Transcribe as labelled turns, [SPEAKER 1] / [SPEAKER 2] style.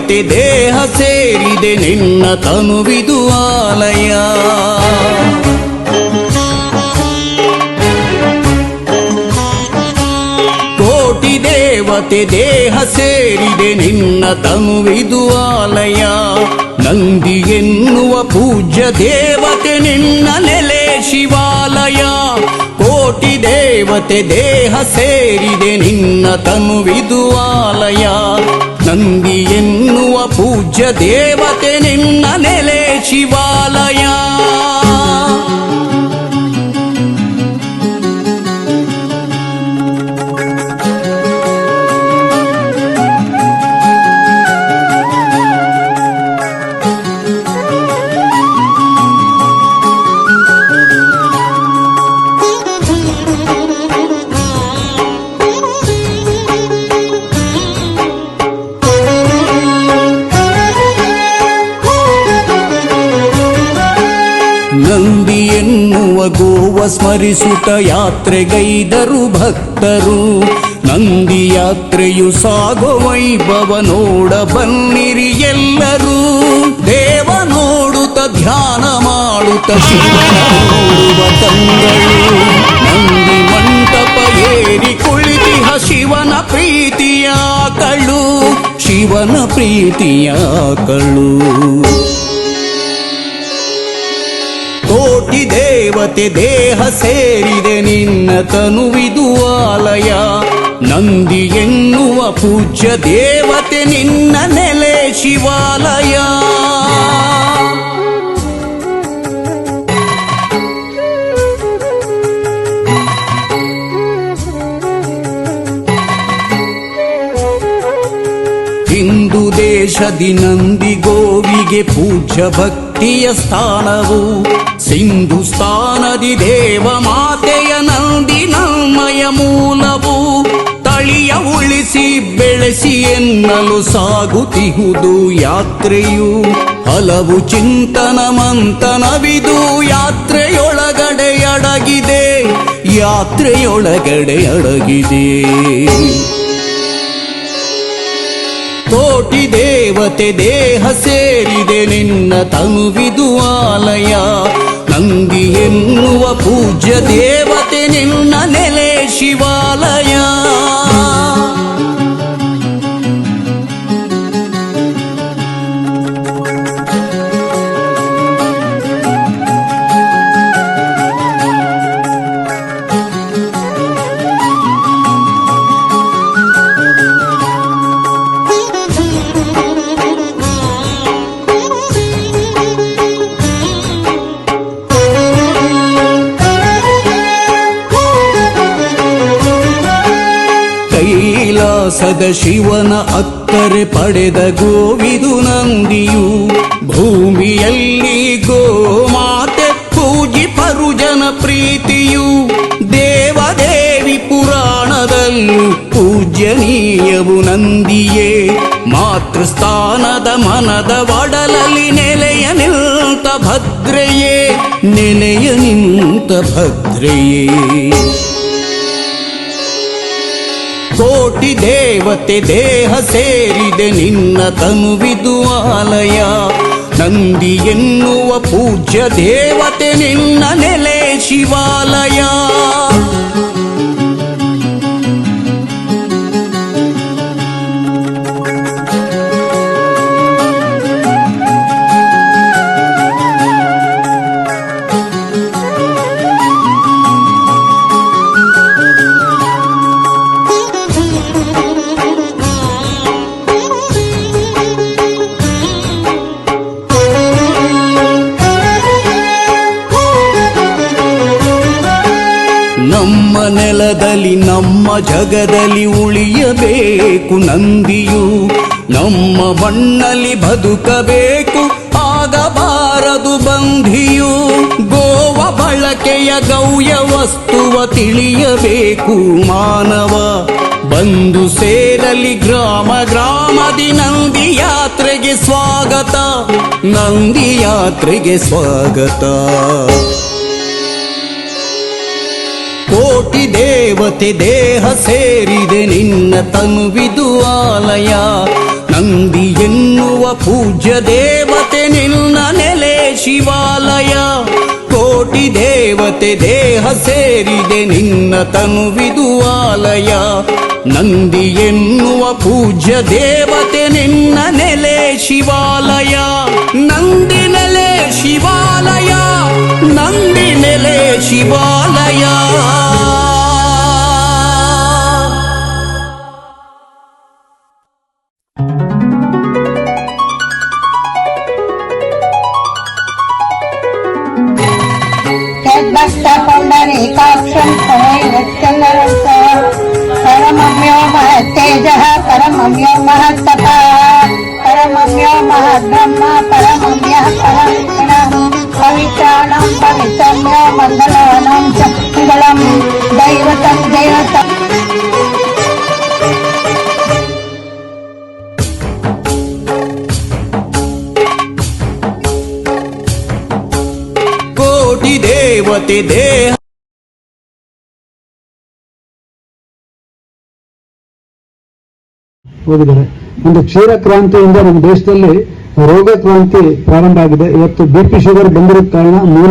[SPEAKER 1] ದೇವತೆ ದೇಹ ಸೇರಿದೆ ನಿನ್ನ ತನುವಿದು ಆಲಯ. ಕೋಟಿ ದೇವತೆ ದೇಹ ಸೇರಿದೆ ನಿನ್ನ ತನುವಿದು ಆಲಯ. ನಂದಿ ಎನ್ನುವ ಪೂಜ್ಯ ದೇವತೆ ನಿನ್ನ ನೆಲೆ ಶಿವಾಲಯ. ಕೋಟಿ ದೇವತೆ ದೇಹ ಸೇರಿದೆ ನಿನ್ನ ತನುವಿದು ಆಲಯ. ನಂದಿ ಎನ್ನುವ ಪೂಜ್ಯ ದೇವತೆ ನಿನ್ನ ನೆಲೆ ಶಿವಾಲಯ. ನಂದಿ ಎನ್ನುವ ಗೋವ ಸ್ಮರಿಸುತ್ತ ಯಾತ್ರೆಗೈದರು ಭಕ್ತರು. ನಂದಿ ಯಾತ್ರೆಯು ಸಾಗೋ ವೈಭವ ನೋಡ ಬನ್ನಿರಿ ಎಲ್ಲರೂ. ದೇವ ನೋಡುತ್ತ ಧ್ಯಾನ ಮಾಡುತ್ತ ಶಿವನ ನೋಡುವ ತಂಗಳು. ನಂದಿ ಮಂಟಪ ಏರಿ ಕುಳಿತಿಹ ಶಿವನ ಪ್ರೀತಿಯ ಕಳು. ಶಿವನ ಪ್ರೀತಿಯ ಕಳು. ಕೋಟಿ ದೇವತೆ ದೇಹ ಸೇರಿದೆ ನಿನ್ನ ತನುವಿದು ಆಲಯ. ನಂದಿ ಎನ್ನುವ ಪೂಜ್ಯ ದೇವತೆ ನಿನ್ನ ನೆಲೆ ಶಿವಾಲಯ. ಹಿಂದೂ ದೇಶದಿ ನಂದಿ ಗೋವಿಗೆ ಪೂಜ್ಯ ಭಕ್ತಿಯ ಸ್ಥಾನವು. ಸಿಂಧುಸ್ಥಾನದಿ ದೇವ ಮಾತೆಯ ನಂದಿ ನಮ್ಮಯ ಮೂಲವು. ತಳಿಯ ಉಳಿಸಿ ಬೆಳೆಸಿ ಎನ್ನಲು ಸಾಗುತ್ತಿಹುದು ಯಾತ್ರೆಯು. ಹಲವು ಚಿಂತನ ಮಂಥನವಿದು ಯಾತ್ರೆಯೊಳಗಡೆ ಅಡಗಿದೆ. ಯಾತ್ರೆಯೊಳಗಡೆ ಅಡಗಿದೆ. ಕೋಟಿ ದೇವತೆ ದೇಹ ಸೇರಿದೆ ನಿನ್ನ ತನುವಿದು ಆಲಯ. ನಂದಿ ಎನ್ನುವ ಪೂಜ್ಯ ದೇವತೆ ನಿನ್ನ ನೆಲೆ ಶಿವಾಲಯ. ಕೈಲಾಸದ ಶಿವನ ಅಕ್ಕರೆ ಪಡೆದ ಗೋವಿದು ನಂದಿಯು. ಭೂಮಿಯಲ್ಲಿ ಗೋಮಾತೆ ಪೂಜಿಪರು ಜನ ಪ್ರೀತಿಯು. ದೇವದೇವಿ ಪುರಾಣದಲ್ಲೂ ಪೂಜ್ಯನೀಯವು ನಂದಿಯೇ. ಮಾತೃಸ್ಥಾನದ ಮನದ ಒಡಲಲ್ಲಿ ನೆಲೆಯ ನಿಂತ ಭದ್ರೆಯೇ. ನೆಲೆಯ ನಿಂತ ಭದ್ರೆಯೇ. ಕೋಟಿ ದೇವತೆ ದೇಹ ಸೇರಿದೆ ನಿನ್ನ ತನುವಿದು ಆಲಯ. ನಂದಿ ಎನ್ನುವ ಪೂಜ್ಯ ದೇವತೆ ನಿನ್ನ ನೆಲೆ ಶಿವಾಲಯ. ನಮ್ಮ ನೆಲದಲ್ಲಿ ನಮ್ಮ ಜಗದಲ್ಲಿ ಉಳಿಯಬೇಕು ನಂದಿಯು. ನಮ್ಮ ಮಣ್ಣಲ್ಲಿ ಬದುಕಬೇಕು ಆಗಬಾರದು ಬಂಧಿಯು. ಗೋವ ಬಳಕೆಯ ಗೌಯ ವಸ್ತುವ ತಿಳಿಯಬೇಕು ಮಾನವ. ಬಂದು ಸೇರಲಿ ಗ್ರಾಮ ಗ್ರಾಮದಿ ನಂದಿ ಯಾತ್ರೆಗೆ ಸ್ವಾಗತ. ನಂದಿ ಯಾತ್ರೆಗೆ ಸ್ವಾಗತ. ಕೋಟಿ ದೇವತೆ ದೇಹ ಸೇರಿದೆ ನಿನ್ನ ತನುವಿದು ಆಲಯ. ನಂದಿ ಎನ್ನುವ ಎನ್ನುವ ಪೂಜ್ಯ ದೇವತೆ ನಿನ್ನ ನೆಲೆ ಶಿವಾಲಯ. ಕೋಟಿ ದೇವತೆ ದೇಹ ಸೇರಿದೆ ನಿನ್ನ ತನುವಿದು ಆಲಯ. ನಂದಿ ಎನ್ನುವ ಪೂಜ್ಯ ದೇವತೆ ನಿನ್ನ ನೆಲೆ ಶಿವಾಲಯ. ನಂದಿ ನೆಲೆ ಶಿವಾಲಯ, ನಂದಿ ನೆಲೆ ಶಿವಾಲಯ.
[SPEAKER 2] ಭಕ್ತ ಪುಂಡರೀಕಾಕ್ಷಂ ಪರೈರಚ್ಚಲ್ಲರಂತ ಪರಮಮ್ಯೋ ಮಹತ್ತೇಜಃ ಪರಮಮ್ಯೋ ಮಹತ್ತಪ ಪರಮಮ್ಯೋ ಮಹದ್ಬ್ರಹ್ಮ ಪರಮಮ್ಯಃ ಪರಂ ಪವಿತ್ರಾಣಂ ಪವಿತ್ರಮ್ಯೋ ಮಂಗಲಾನಾಂ ಚ ಮಂಗಳಂ ದೈವತಂ ದೈವತಂ.
[SPEAKER 1] ಕೋಟಿ ದೇವತೆ ದೇಹ
[SPEAKER 3] ಹೋಗಿದ್ದಾರೆ. ಒಂದು ಕ್ಷೀರ ಕ್ರಾಂತಿಯಿಂದ ನಮ್ಮ ದೇಶದಲ್ಲಿ ರೋಗ ಕ್ರಾಂತಿ ಪ್ರಾರಂಭ ಆಗಿದೆ. ಇವತ್ತು BP ಶುಗರ್ ಬಂದಿರೋ ಕಾರಣ ಮೂಲ